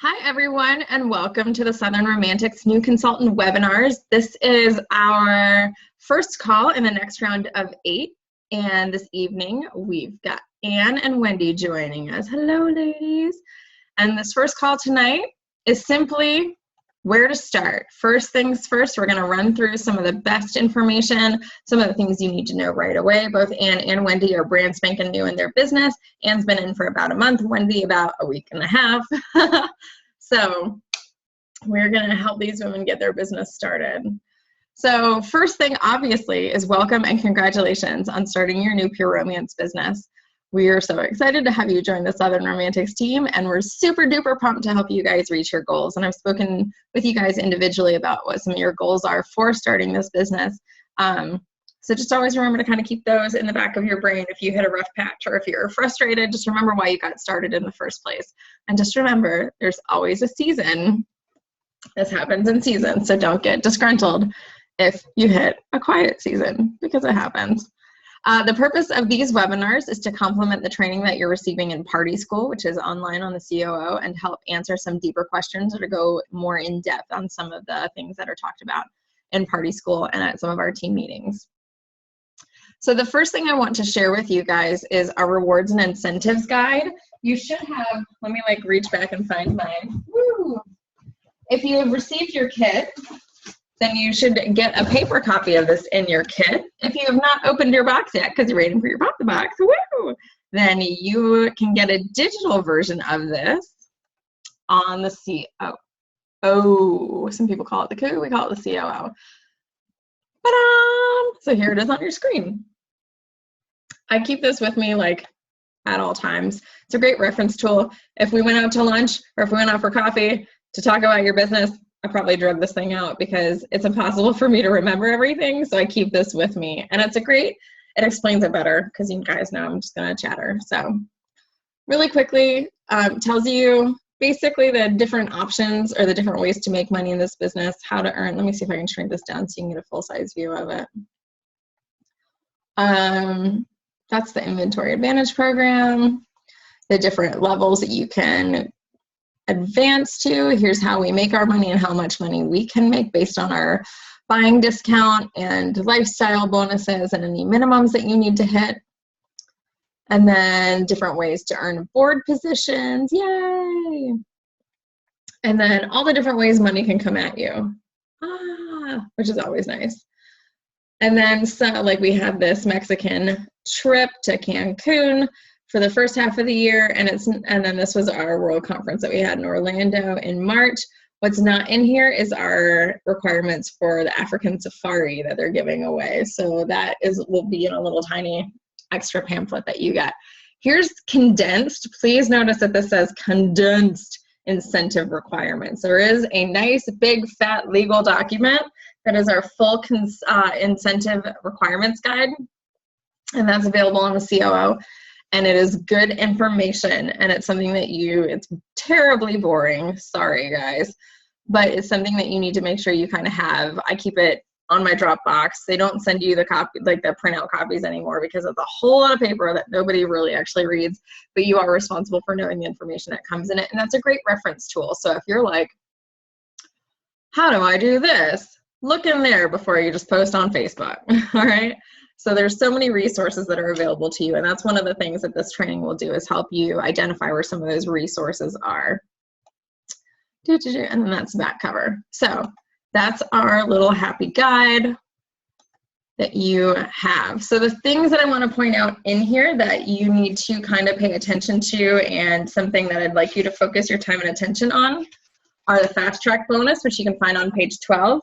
Hi, everyone, and welcome to the Southern Romantics New Consultant Webinars. This is our first call in the next round of 8, and this evening we've got Anne and Wendy joining us. Hello, ladies. And this first call tonight is simply where to start. First things first, we're going to run through some of the best information, some of the things you need to know right away. Both Anne and Wendy are brand spanking new in their business. Anne's been in for about a month, Wendy about a week and a half. So we're going to help these women get their business started. So first thing, obviously, is welcome and congratulations on starting your new Pure Romance business. We are so excited to have you join the Southern Romantics team, and we're super duper pumped to help you guys reach your goals. And I've spoken with you guys individually about what some of your goals are for starting this business. So just always remember to kind of keep those in the back of your brain. If you hit a rough patch or if you're frustrated, just remember why you got started in the first place. And just remember, there's always a season. This happens in seasons, so don't get disgruntled if you hit a quiet season, because it happens. The purpose of these webinars is to complement the training that you're receiving in Party School, which is online on the COO, and help answer some deeper questions or to go more in depth on some of the things that are talked about in Party School and at some of our team meetings. So the first thing I want to share with you guys is our rewards and incentives guide. You should have, let me like reach back and find mine. Woo! If you have received your kit, then you should get a paper copy of this in your kit. If you have not opened your box yet, because you're waiting for your pop the box, woo, then you can get a digital version of this on the COO. Oh, some people call it the COO, we call it the COO. So here it is on your screen. I keep this with me like at all times. It's a great reference tool. If we went out to lunch or if we went out for coffee to talk about your business, I probably drug this thing out because it's impossible for me to remember everything. So I keep this with me, and it's it explains it better because you guys know I'm just gonna chatter. So really quickly, tells you basically the different options or the different ways to make money in this business, how to earn. Let me see if I can shrink this down so you can get a full-size view of it. That's the Inventory Advantage Program, the different levels that you can advance to. Here's how we make our money and how much money we can make based on our buying discount and lifestyle bonuses and any minimums that you need to hit. And then different ways to earn board positions, yay! And then all the different ways money can come at you, which is always nice. And then so like we have this Mexican trip to Cancun for the first half of the year, and then this was our world conference that we had in Orlando in March. What's not in here is our requirements for the African safari that they're giving away. So that will be in a little tiny extra pamphlet that you get. Here's condensed. Please notice that this says condensed incentive requirements. There is a nice big fat legal document that is our full incentive requirements guide, and that's available on the COO. And it is good information, and it's something that it's terribly boring, sorry guys, but it's something that you need to make sure you kind of have. I keep it on my Dropbox. They don't send you the copy, like the printout copies anymore, because it's a whole lot of paper that nobody really actually reads, but you are responsible for knowing the information that comes in it, and that's a great reference tool. So if you're like, how do I do this? Look in there before you just post on Facebook, all right? So there's so many resources that are available to you, and that's one of the things that this training will do, is help you identify where some of those resources are. And then that's the back cover. So that's our little happy guide that you have. So the things that I want to point out in here that you need to kind of pay attention to, and something that I'd like you to focus your time and attention on, are the Fast Track bonus, which you can find on page 12.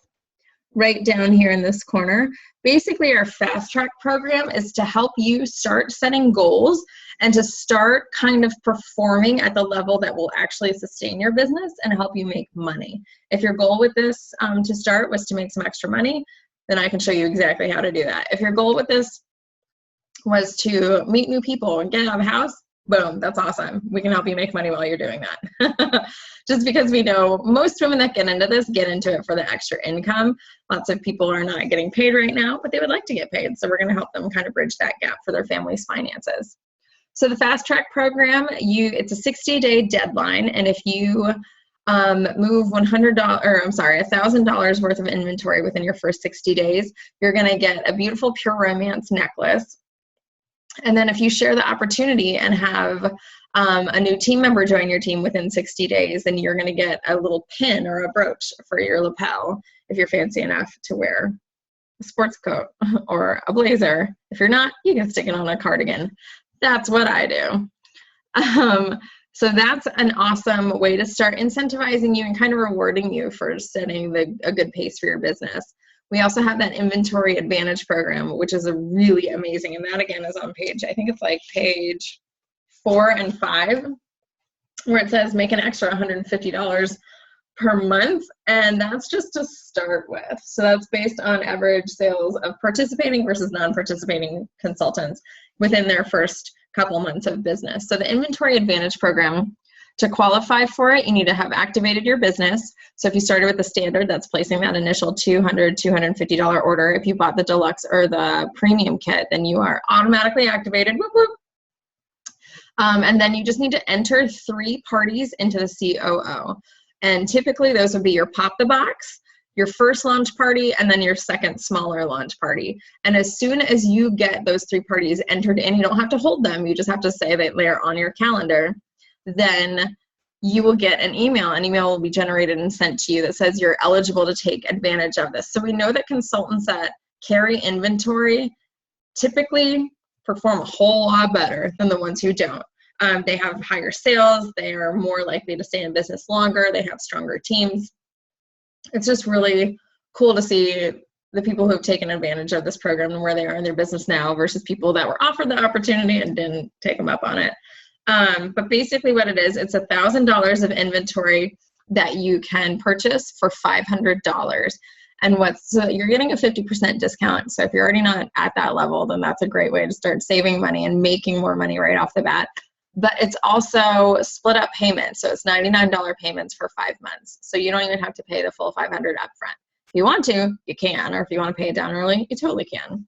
Right down here in this corner. Basically, our Fast Track program is to help you start setting goals and to start kind of performing at the level that will actually sustain your business and help you make money. If your goal with this to start was to make some extra money, then I can show you exactly how to do that. If your goal with this was to meet new people and get out of the house, boom, that's awesome. We can help you make money while you're doing that. Just because we know most women that get into this get into it for the extra income. Lots of people are not getting paid right now, but they would like to get paid. So we're going to help them kind of bridge that gap for their family's finances. So the Fast Track program, it's a 60-day deadline, and if you move $1,000 worth of inventory within your first 60 days, you're going to get a beautiful Pure Romance necklace. And then if you share the opportunity and have a new team member join your team within 60 days, then you're going to get a little pin or a brooch for your lapel if you're fancy enough to wear a sports coat or a blazer. If you're not, you can stick it on a cardigan. That's what I do. So that's an awesome way to start incentivizing you and kind of rewarding you for setting a good pace for your business. We also have that Inventory Advantage program, which is a really amazing, and that again is on page, I think it's like page 4 and 5, where it says make an extra $150 per month, and that's just to start with. So that's based on average sales of participating versus non-participating consultants within their first couple months of business. So the Inventory Advantage program, to qualify for it, you need to have activated your business. So if you started with the standard, that's placing that initial $250 order. If you bought the deluxe or the premium kit, then you are automatically activated. Whoop, whoop. And then you just need to enter 3 parties into the COO. And typically those would be your Pop the Box, your first launch party, and then your second smaller launch party. And as soon as you get those 3 parties entered in, you don't have to hold them. You just have to say that they're on your calendar. Then you will get an email. An email will be generated and sent to you that says you're eligible to take advantage of this. So we know that consultants that carry inventory typically perform a whole lot better than the ones who don't. They have higher sales. They are more likely to stay in business longer. They have stronger teams. It's just really cool to see the people who have taken advantage of this program and where they are in their business now versus people that were offered the opportunity and didn't take them up on it. But basically what it is, it's $1,000 of inventory that you can purchase for $500. And you're getting a 50% discount. So if you're already not at that level, then that's a great way to start saving money and making more money right off the bat. But it's also split up payments. So it's $99 payments for 5 months. So you don't even have to pay the full $500 upfront. If you want to, you can, or if you want to pay it down early, you totally can.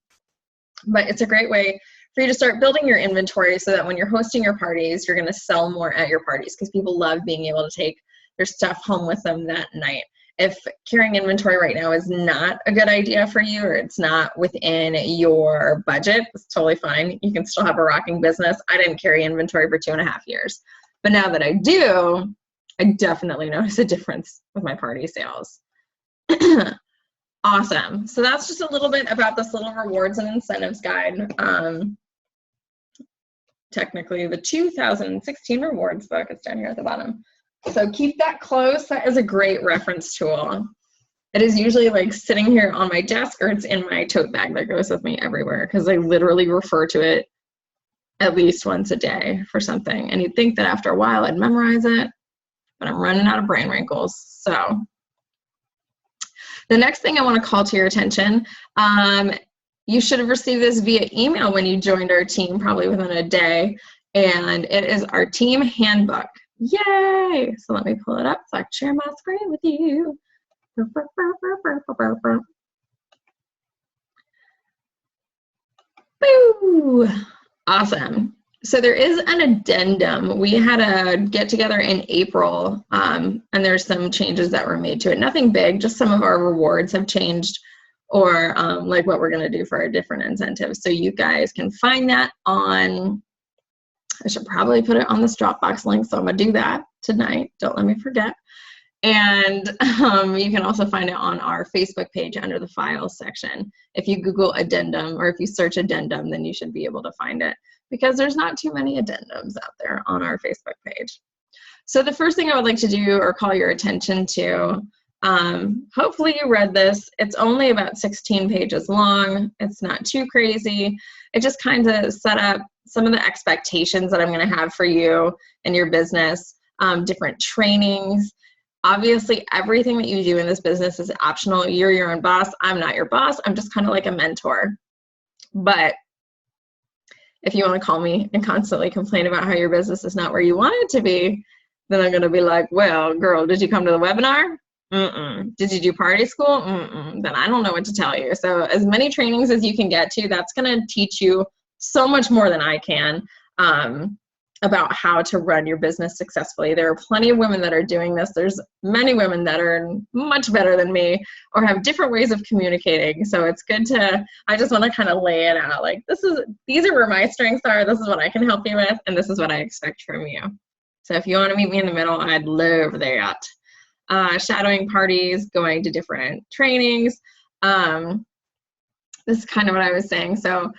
But it's a great way for you to start building your inventory so that when you're hosting your parties, you're going to sell more at your parties because people love being able to take their stuff home with them that night. If carrying inventory right now is not a good idea for you or it's not within your budget, it's totally fine. You can still have a rocking business. I didn't carry inventory for 2.5 years. But now that I do, I definitely notice a difference with my party sales. Awesome. So that's just a little bit about this little rewards and incentives guide. Technically, the 2016 rewards book is down here at the bottom. So keep that close. That is a great reference tool. It is usually like sitting here on my desk or it's in my tote bag that goes with me everywhere because I literally refer to it at least once a day for something. And you'd think that after a while I'd memorize it, but I'm running out of brain wrinkles. So the next thing I want to call to your attention, you should have received this via email when you joined our team, probably within a day, and it is our team handbook. Yay! So let me pull it up so I can share my screen with you. Boo! Awesome. So there is an addendum. We had a get together in April, and there's some changes that were made to it. Nothing big, just some of our rewards have changed or like what we're going to do for our different incentives. So you guys can find that on, I should probably put it on this Dropbox link, so I'm going to do that tonight. Don't let me forget. And you can also find it on our Facebook page under the files section. If you Google addendum or if you search addendum, then you should be able to find it because there's not too many addendums out there on our Facebook page. So the first thing I would like to do or call your attention to, hopefully you read this. It's only about 16 pages long. It's not too crazy. It just kind of set up some of the expectations that I'm going to have for you and your business, different trainings. Obviously, everything that you do in this business is optional. You're your own boss. I'm not your boss. I'm just kind of like a mentor. But if you want to call me and constantly complain about how your business is not where you want it to be, then I'm going to be like, well, girl, did you come to the webinar? Mm-mm. Did you do party school? Mm-mm. Then I don't know what to tell you. So as many trainings as you can get to, that's going to teach you so much more than I can. about how to run your business successfully. There are plenty of women that are doing this. There's many women that are much better than me or have different ways of communicating. So it's good to, I just want to kind of lay it out. Like, these are where my strengths are. This is what I can help you with. And this is what I expect from you. So if you want to meet me in the middle, I'd love that. Shadowing parties, going to different trainings. This is kind of what I was saying. So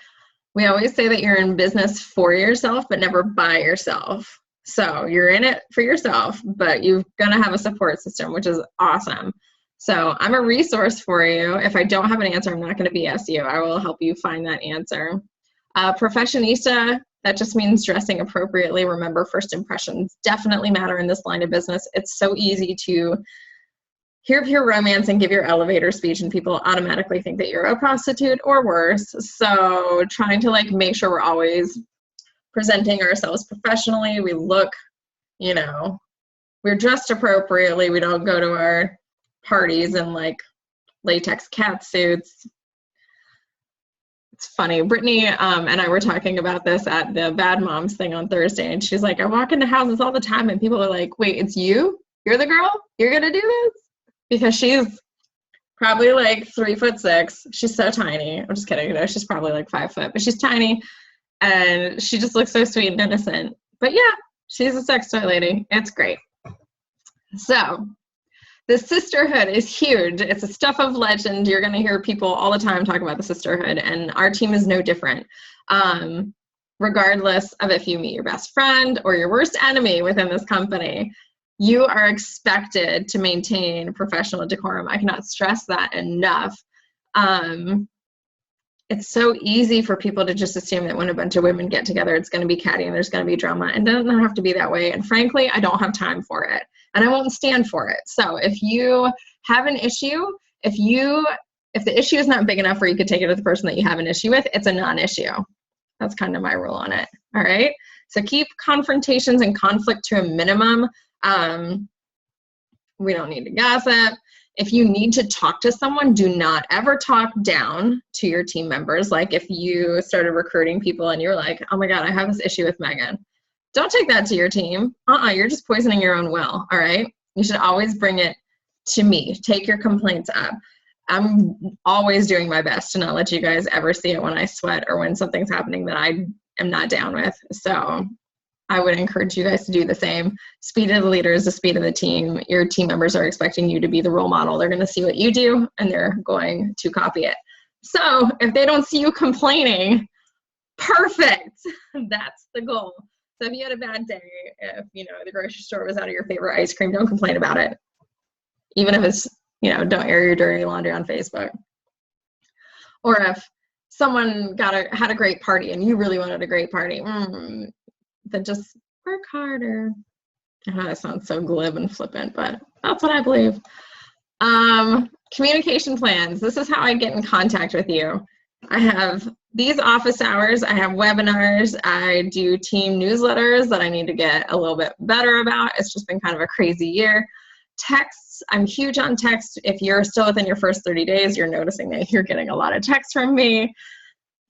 we always say that you're in business for yourself, but never by yourself. So you're in it for yourself, but you're going to have a support system, which is awesome. So I'm a resource for you. If I don't have an answer, I'm not going to BS you. I will help you find that answer. Professionista, that just means dressing appropriately. Remember, first impressions definitely matter in this line of business. It's so easy to hear pure romance and give your elevator speech and people automatically think that you're a prostitute or worse. So trying to like make sure we're always presenting ourselves professionally. We look, you know, we're dressed appropriately. We don't go to our parties in like latex cat suits. It's funny. Brittany and I were talking about this at the Bad Moms thing on Thursday, and she's like, I walk into houses all the time and people are like, wait, it's you? You're the girl? You're going to do this? Because she's probably like 3'6". She's so tiny. I'm just kidding. You know, she's probably like 5 foot, but she's tiny and she just looks so sweet and innocent. But yeah, she's a sex toy lady. It's great. So the sisterhood is huge. It's a stuff of legend. You're going to hear people all the time talk about the sisterhood, and our team is no different. Regardless of if you meet your best friend or your worst enemy within this company, you are expected to maintain professional decorum. I cannot stress that enough. It's so easy for people to just assume that when a bunch of women get together, it's going to be catty and there's going to be drama, and it doesn't have to be that way. And frankly, I don't have time for it, and I won't stand for it. So if you have an issue, if the issue is not big enough where you could take it to the person that you have an issue with, it's a non-issue. That's kind of my rule on it. All right. So keep confrontations and conflict to a minimum. We don't need to gossip. If you need to talk to someone, do not ever talk down to your team members. Like if you started recruiting people and you're like, oh my God, I have this issue with Megan. Don't take that to your team. You're just poisoning your own well. All right. You should always bring it to me. Take your complaints up. I'm always doing my best to not let you guys ever see it when I sweat or when something's happening that I am not down with. So I would encourage you guys to do the same. Speed of the leader is the speed of the team. Your team members are expecting you to be the role model. They're going to see what you do and they're going to copy it. So if they don't see you complaining, perfect. That's the goal. So if you had a bad day, if the grocery store was out of your favorite ice cream, don't complain about it. Even if it's, don't air your dirty laundry on Facebook. Or if someone had a great party and you really wanted a great party, then just work harder. I know that sounds so glib and flippant, but that's what I believe. Communication plans. This is how I get in contact with you. I have these office hours. I have webinars. I do team newsletters that I need to get a little bit better about. It's just been kind of a crazy year. Texts. I'm huge on text. If you're still within your first 30 days, you're noticing that you're getting a lot of texts from me.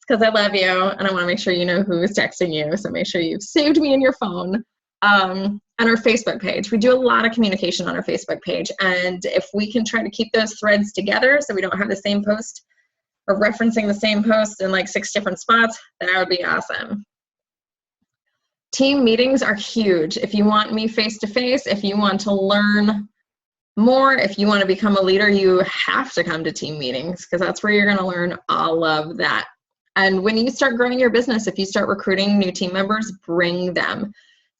Because I love you and I want to make sure you know who is texting you. So make sure you've saved me in your phone. And our Facebook page. We do a lot of communication on our Facebook page. And if we can try to keep those threads together so we don't have the same post or referencing the same post in like 6 different spots, that would be awesome. Team meetings are huge. If you want me face-to-face, if you want to learn more, if you want to become a leader, you have to come to team meetings because that's where you're going to learn all of that. And when you start growing your business, if you start recruiting new team members, bring them.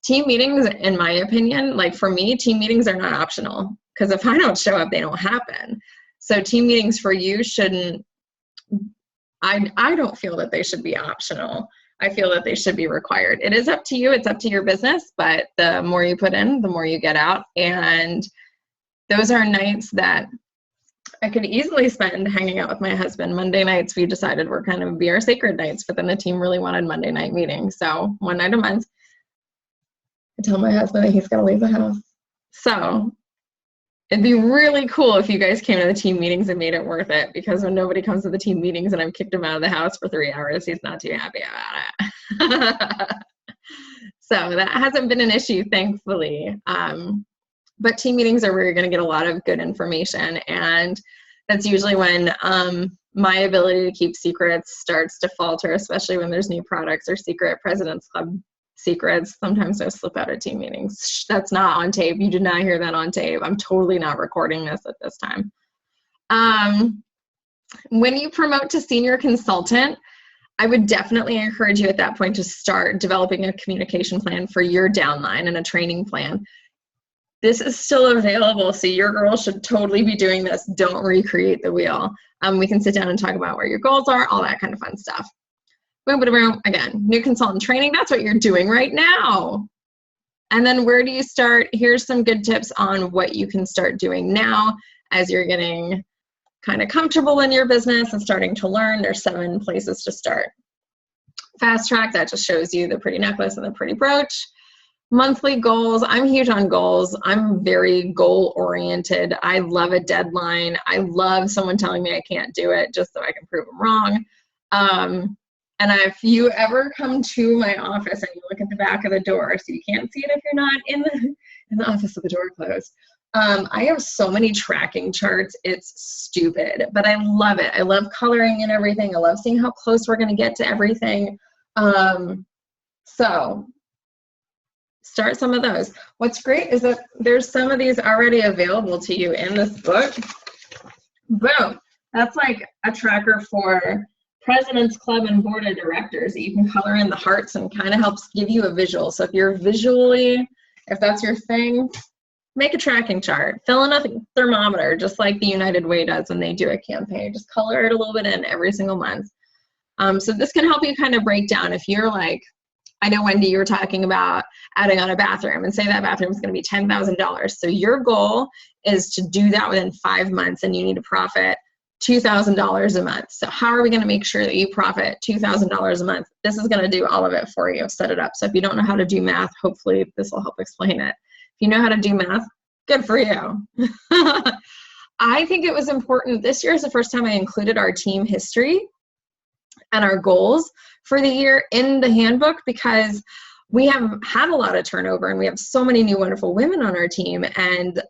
Team meetings, in my opinion, like for me, team meetings are not optional because if I don't show up, they don't happen. So team meetings for you shouldn't, I don't feel that they should be optional. I feel that they should be required. It is up to you. It's up to your business, but the more you put in, the more you get out. And those are nights that I could easily spend hanging out with my husband. Monday nights, we decided were kind of be our sacred nights, but then the team really wanted Monday night meetings. So one night a month, I tell my husband that he's got to leave the house. So it'd be really cool if you guys came to the team meetings and made it worth it, because when nobody comes to the team meetings and I've kicked him out of the house for 3 hours, he's not too happy about it. So that hasn't been an issue, thankfully. But team meetings are where you're going to get a lot of good information. And that's usually when my ability to keep secrets starts to falter, especially when there's new products or secret President's Club secrets. Sometimes those slip out at team meetings. That's not on tape. You did not hear that on tape. I'm totally not recording this at this time. When you promote to senior consultant, I would definitely encourage you at that point to start developing a communication plan for your downline and a training plan. This is still available, so your girls should totally be doing this. Don't recreate the wheel. We can sit down and talk about where your goals are, all that kind of fun stuff. Boom, boom, boom. Again, new consultant training, that's what you're doing right now. And then where do you start? Here's some good tips on what you can start doing now as you're getting kind of comfortable in your business and starting to learn. There's 7 places to start. Fast Track, that just shows you the pretty necklace and the pretty brooch. Monthly goals, I'm huge on goals. I'm very goal oriented. I love a deadline. I love someone telling me I can't do it just so I can prove them wrong. And if you ever come to my office and you look at the back of the door, so you can't see it if you're not in the office with the door closed, I have so many tracking charts. It's stupid, but I love it. I love coloring and everything. I love seeing how close we're going to get to everything. So start some of those. What's great is that there's some of these already available to you in this book. Boom. That's like a tracker for President's Club and Board of Directors that you can color in the hearts and kind of helps give you a visual. So if you're visually, if that's your thing, make a tracking chart. Fill in a thermometer, just like the United Way does when they do a campaign. Just color it a little bit in every single month. So this can help you kind of break down if you're like, I know, Wendy, you were talking about adding on a bathroom, and say that bathroom is going to be $10,000. So your goal is to do that within 5 months, and you need to profit $2,000 a month. So how are we going to make sure that you profit $2,000 a month? This is going to do all of it for you. Set it up. So if you don't know how to do math, hopefully this will help explain it. If you know how to do math, good for you. I think it was important. This year is the first time I included our team history and our goals for the year in the handbook, because we have had a lot of turnover and we have so many new wonderful women on our team. And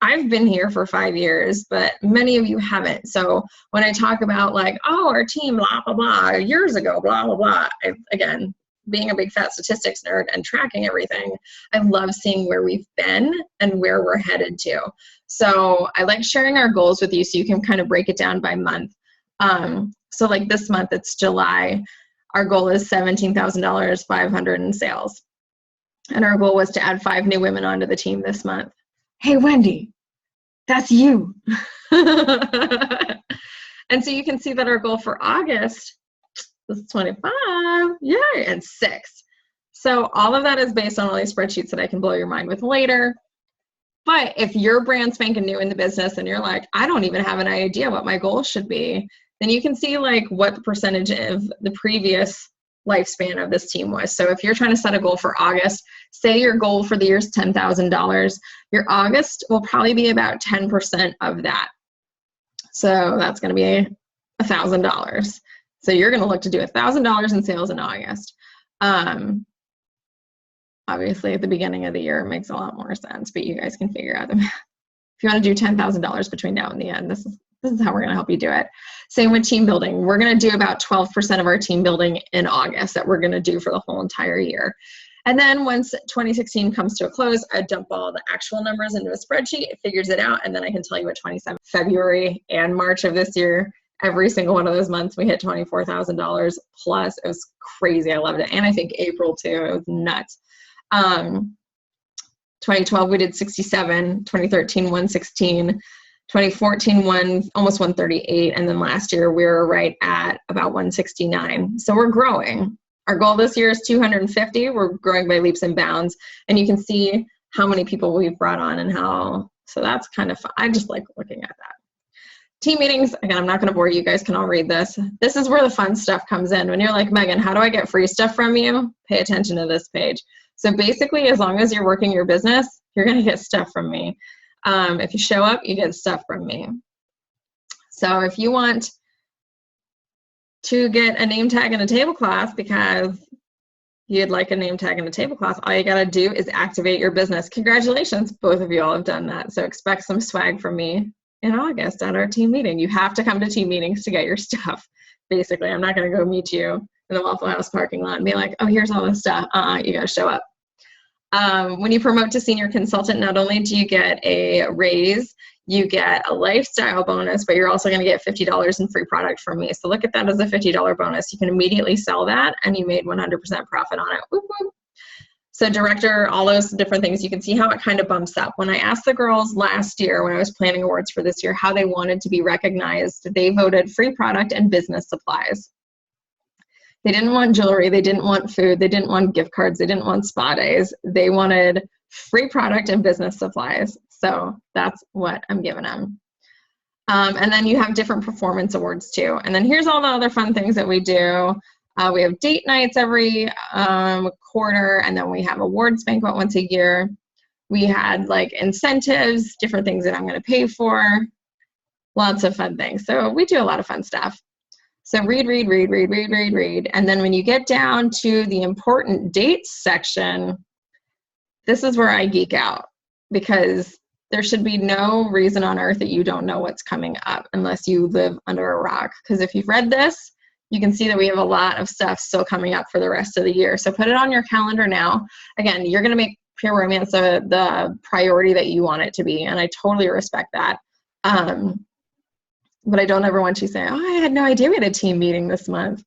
I've been here for 5 years, but many of you haven't. So when I talk about like, oh, our team, blah, blah, blah, years ago, blah, blah, blah, again, being a big fat statistics nerd and tracking everything, I love seeing where we've been and where we're headed to. So I like sharing our goals with you so you can kind of break it down by month. So like this month, it's July. Our goal is $17,000, 500 in sales. And our goal was to add 5 new women onto the team this month. Hey, Wendy, that's you. And so you can see that our goal for August was 25, yay, and 6. So all of that is based on all these spreadsheets that I can blow your mind with later. But if you're brand spanking new in the business and you're like, I don't even have an idea what my goal should be, then you can see like what the percentage of the previous lifespan of this team was. So if you're trying to set a goal for August, say your goal for the year is $10,000, your August will probably be about 10% of that. So that's going to be $1,000. So you're going to look to do $1,000 in sales in August. Obviously at the beginning of the year, it makes a lot more sense, but you guys can figure out the math. If you want to do $10,000 between now and the end, this is how we're going to help you do it. Same with team building. We're going to do about 12% of our team building in August that we're going to do for the whole entire year. And then once 2016 comes to a close, I dump all the actual numbers into a spreadsheet. It figures it out. And then I can tell you what 27 February and March of this year, every single one of those months, we hit $24,000 plus. It was crazy. I loved it. And I think April too. It was nuts. 2012, we did 67, 2013, 116, 2014, almost 138. And then last year we were right at about 169. So we're growing. Our goal this year is 250. We're growing by leaps and bounds. And you can see how many people we've brought on and how, so that's kind of fun. I just like looking at that. Team meetings, again, I'm not going to bore you. You guys can all read this. This is where the fun stuff comes in. When you're like, Megan, how do I get free stuff from you? Pay attention to this page. So basically, as long as you're working your business, you're going to get stuff from me. If you show up, you get stuff from me. So if you want to get a name tag in a table class because you'd like a name tag and a tablecloth, all you got to do is activate your business. Congratulations, both of you all have done that. So expect some swag from me in August at our team meeting. You have to come to team meetings to get your stuff. Basically, I'm not going to go meet you in the Waffle House parking lot and be like, oh, here's all this stuff. You got to show up. When you promote to senior consultant, not only do you get a raise, you get a lifestyle bonus, but you're also going to get $50 in free product from me. So look at that as a $50 bonus. You can immediately sell that and you made 100% profit on it. Whoop, whoop. So director, all those different things, you can see how it kind of bumps up. When I asked the girls last year, when I was planning awards for this year, how they wanted to be recognized, they voted free product and business supplies. They didn't want jewelry, they didn't want food, they didn't want gift cards, they didn't want spa days. They wanted free product and business supplies. So that's what I'm giving them. And then you have different performance awards too. And then here's all the other fun things that we do. We have date nights every quarter, and then we have awards banquet once a year. We had like incentives, different things that I'm going to pay for, lots of fun things. So we do a lot of fun stuff. So read. And then when you get down to the important dates section, this is where I geek out, because there should be no reason on earth that you don't know what's coming up unless you live under a rock. Because if you've read this, you can see that we have a lot of stuff still coming up for the rest of the year. So put it on your calendar now. Again, you're going to make Pure Romance the priority that you want it to be, and I totally respect that. But I don't ever want you to say, oh, I had no idea we had a team meeting this month.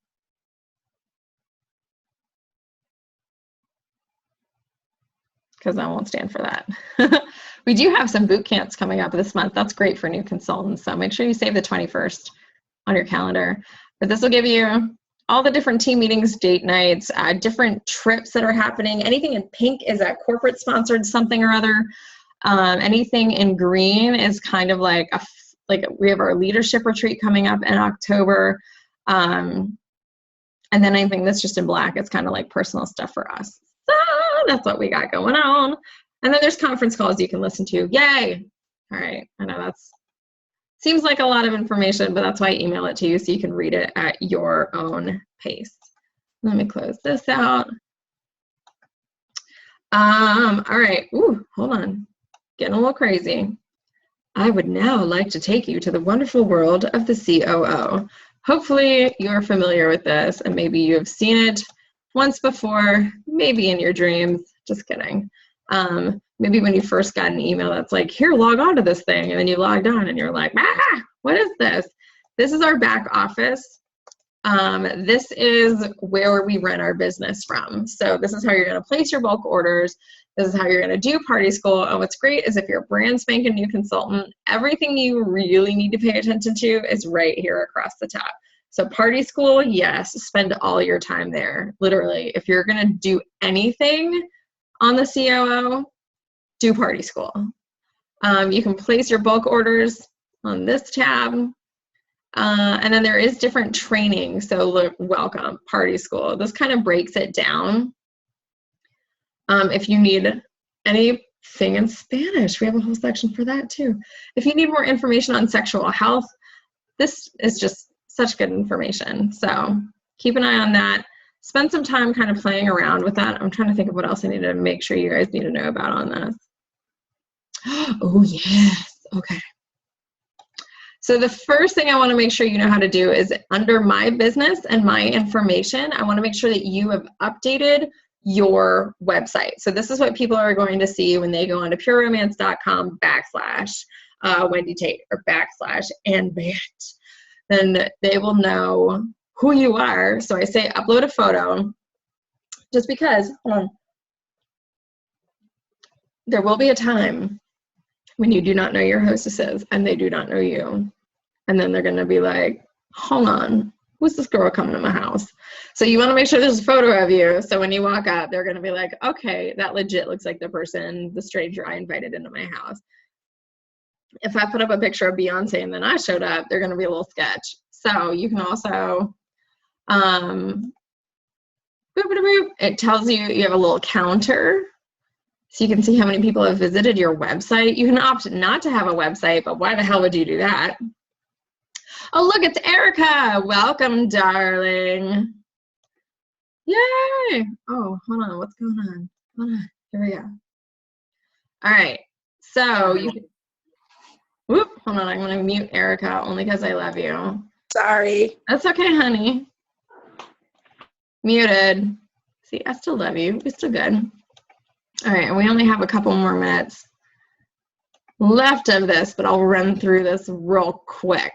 Because I won't stand for that. We do have some boot camps coming up this month. That's great for new consultants. So make sure you save the 21st on your calendar. But this will give you all the different team meetings, date nights, different trips that are happening. Anything in pink is a corporate sponsored something or other. Anything in green is kind of like we have our leadership retreat coming up in October. And then anything that's just in black, it's kind of like personal stuff for us. So that's what we got going on. And then there's conference calls you can listen to. Yay! All right, I know that's seems like a lot of information, but that's why I email it to you so you can read it at your own pace. Let me close this out. All right, ooh, hold on, getting a little crazy. I would now like to take you to the wonderful world of the COO. Hopefully you're familiar with this and maybe you have seen it once before, maybe in your dreams, just kidding. Maybe when you first got an email that's like, here, log on to this thing, and then you logged on and you're like, what is this? This is our back office. This is where we run our business from. So this is how you're going to place your bulk orders. This is how you're going to do Party School. And what's great is if you're a brand spanking new consultant, everything you really need to pay attention to is right here across the top. So Party School, yes, spend all your time there. Literally, if you're going to do anything on the COO, do Party School. You can place your bulk orders on this tab. And then there is different training. So look, welcome, Party School. This kind of breaks it down. If you need anything in Spanish, we have a whole section for that too. If you need more information on sexual health, this is just such good information. So keep an eye on that. Spend some time kind of playing around with that. I'm trying to think of what else I need to make sure you guys need to know about on this. Oh, yes. Okay. So the first thing I want to make sure you know how to do is under My Business and My Information, I want to make sure that you have updated your website. So this is what people are going to see when they go onto pureromance.com / Wendy Tate or / Ann Bant. Then they will know who you are. So I say upload a photo just because there will be a time when you do not know your hostesses and they do not know you. And then they're going to be like, hold on, who's this girl coming to my house? So you want to make sure there's a photo of you. So when you walk up, they're going to be like, okay, that legit looks like the stranger I invited into my house. If I put up a picture of Beyonce and then I showed up, they're going to be a little sketch. So you can also, it tells you have a little counter. So you can see how many people have visited your website. You can opt not to have a website, but why the hell would you do that? Oh, look, it's Erica. Welcome, darling. Yay! Oh, hold on. What's going on? Hold on. Here we go. All right. So you can, whoop, hold on. I'm going to mute Erica only because I love you. Sorry. That's okay, honey. Muted. See, I still love you. We're still good. All right. And we only have a couple more minutes left of this, but I'll run through this real quick.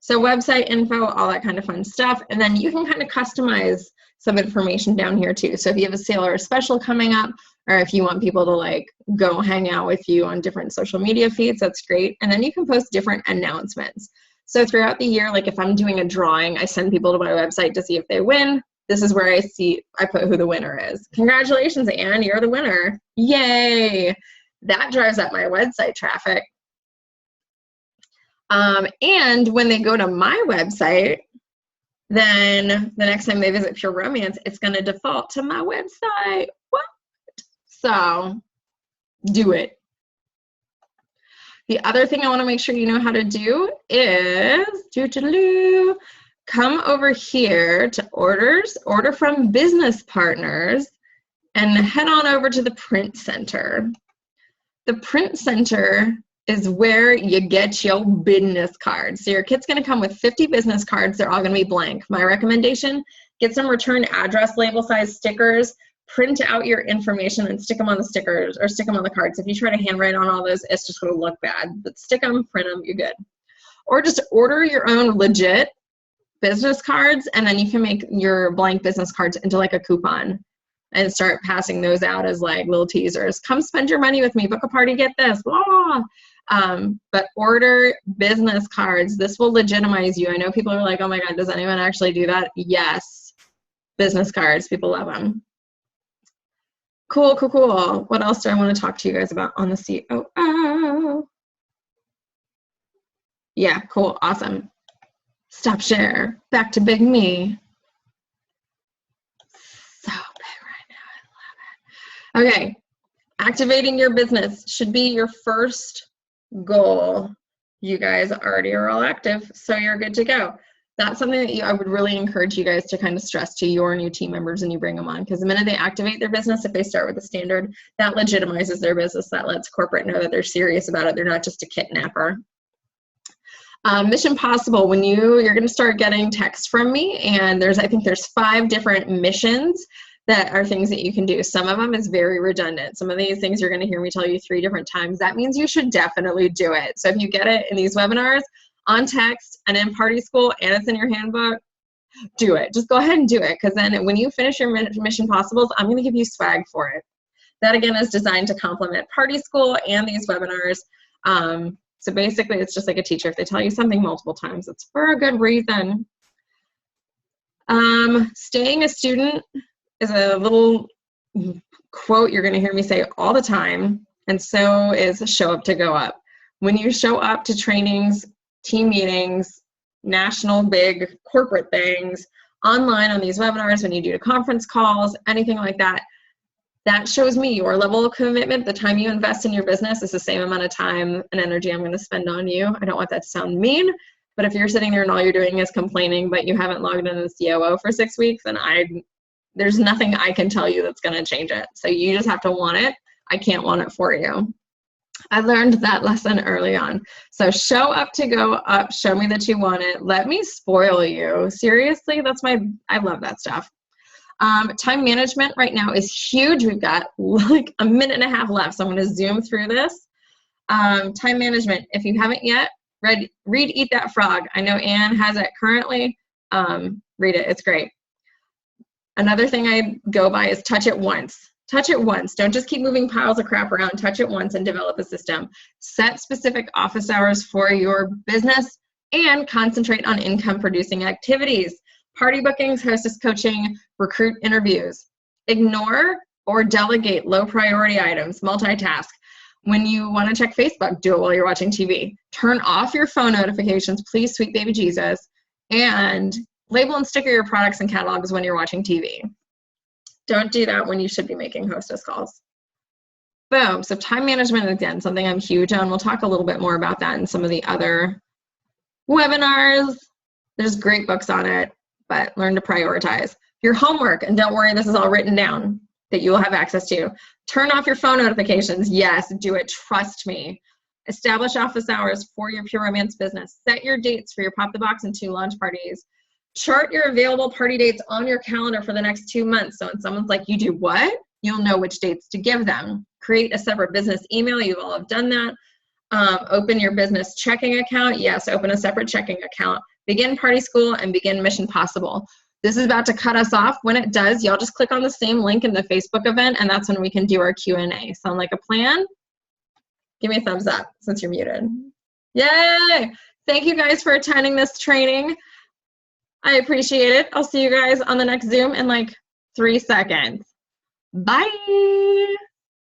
So website info, all that kind of fun stuff. And then you can kind of customize some information down here too. So if you have a sale or a special coming up, or if you want people to like go hang out with you on different social media feeds, that's great. And then you can post different announcements. So throughout the year, like if I'm doing a drawing, I send people to my website to see if they win. This is where I put who the winner is. Congratulations, Anne, you're the winner. Yay. That drives up my website traffic. And when they go to my website, then the next time they visit Pure Romance, it's going to default to my website. What? So do it. The other thing I want to make sure you know how to do is come over here to orders, order from business partners, and head on over to the print center. The print center is where you get your business cards. So your kit's gonna come with 50 business cards. They're all gonna be blank. My recommendation, get some return address label size stickers, print out your information and stick them on the stickers or stick them on the cards. If you try to handwrite on all those, it's just gonna look bad. But stick them, print them, you're good. Or just order your own legit business cards, and then you can make your blank business cards into like a coupon and start passing those out as like little teasers. Come spend your money with me, book a party, get this, blah. But order business cards. This will legitimize you. I know people are like, oh my God, does anyone actually do that? Yes. Business cards, people love them. Cool, cool, cool. What else do I want to talk to you guys about on the COO? Yeah, cool, awesome. Stop share, back to big me. So big right now, I love it. Okay, activating your business should be your first goal. You guys already are all active, so you're good to go. That's something that I would really encourage you guys to kind of stress to your new team members when you bring them on, because the minute they activate their business, if they start with a standard, that legitimizes their business. That lets corporate know that they're serious about it. They're not just a kidnapper. Mission Possible, when you're going to start getting texts from me, and I think there's 5 different missions that are things that you can do. Some of them is very redundant. Some of these things you're going to hear me tell you 3 different times. That means you should definitely do it. So if you get it in these webinars, on text, and in Party School, and it's in your handbook, do it. Just go ahead and do it, because then when you finish your Mission Possibles, I'm going to give you swag for it. That, again, is designed to complement Party School and these webinars. So basically, it's just like a teacher. If they tell you something multiple times, it's for a good reason. Staying a student is a little quote you're going to hear me say all the time, and so is show up to go up. When you show up to trainings, team meetings, national big corporate things, online on these webinars, when you do conference calls, anything like that, that shows me your level of commitment. The time you invest in your business is the same amount of time and energy I'm going to spend on you. I don't want that to sound mean, but if you're sitting there and all you're doing is complaining, but you haven't logged in as COO for 6 weeks, then there's nothing I can tell you that's going to change it. So you just have to want it. I can't want it for you. I learned that lesson early on. So show up to go up. Show me that you want it. Let me spoil you. Seriously, I love that stuff. Time management right now is huge. We've got like a minute and a half left, so I'm going to zoom through this. Time management, if you haven't yet, read Eat That Frog. I know Anne has it currently. Read it. It's great. Another thing I go by is touch it once. Touch it once. Don't just keep moving piles of crap around. Touch it once and develop a system. Set specific office hours for your business and concentrate on income-producing activities. Party bookings, hostess coaching, recruit interviews. Ignore or delegate low-priority items. Multitask. When you want to check Facebook, do it while you're watching TV. Turn off your phone notifications, please, sweet baby Jesus. And label and sticker your products and catalogs when you're watching TV. Don't do that when you should be making hostess calls. Boom. So time management, again, something I'm huge on. We'll talk a little bit more about that in some of the other webinars. There's great books on it, but learn to prioritize. Your homework, and don't worry, this is all written down that you will have access to. Turn off your phone notifications. Yes, do it. Trust me. Establish office hours for your Pure Romance business. Set your dates for your Pop the Box and 2 launch parties. Chart your available party dates on your calendar for the next 2 months. So when someone's like, you do what? You'll know which dates to give them. Create a separate business email. You all have done that. Open your business checking account. Yes, open a separate checking account. Begin Party School and begin Mission Possible. This is about to cut us off. When it does, y'all just click on the same link in the Facebook event, and that's when we can do our Q&A. Sound like a plan? Give me a thumbs up since you're muted. Yay! Thank you guys for attending this training. I appreciate it. I'll see you guys on the next Zoom in like 3 seconds. Bye!